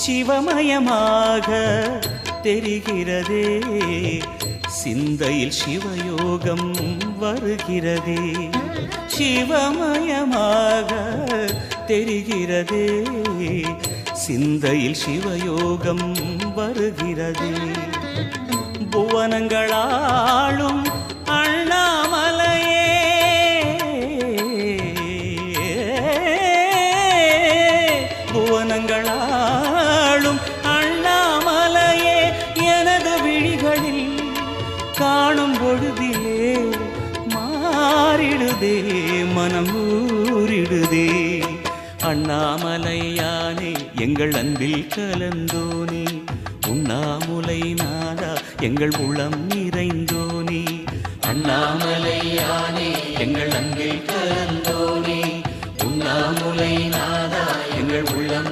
சிவமயமாக தெரிகிறதே, சிந்தையில் சிவயோகம் வருகிறதே. சிவமயமாக தெரிகிறதே, சிந்தையில் சிவயோகம் வருகிறதே. புவனங்களாளும் அண்ணாமலையே, புவனங்களாளும் அண்ணாமலையே, எனது விழிகளில் காணும் பொழுதிலே மாறிடுதே, மனம் ஊறிடுதே. அண்ணாமலையானே எங்கள் அன்பில் கலந்தோனே, உண்ணாமுலை நாதா எங்கள் உளம் நிறைந்தோனே. அண்ணாமலையானே எங்கள் அன்பில் கலந்தோனே, உண்ணாமுலை நாதா எங்கள் உள்ளம்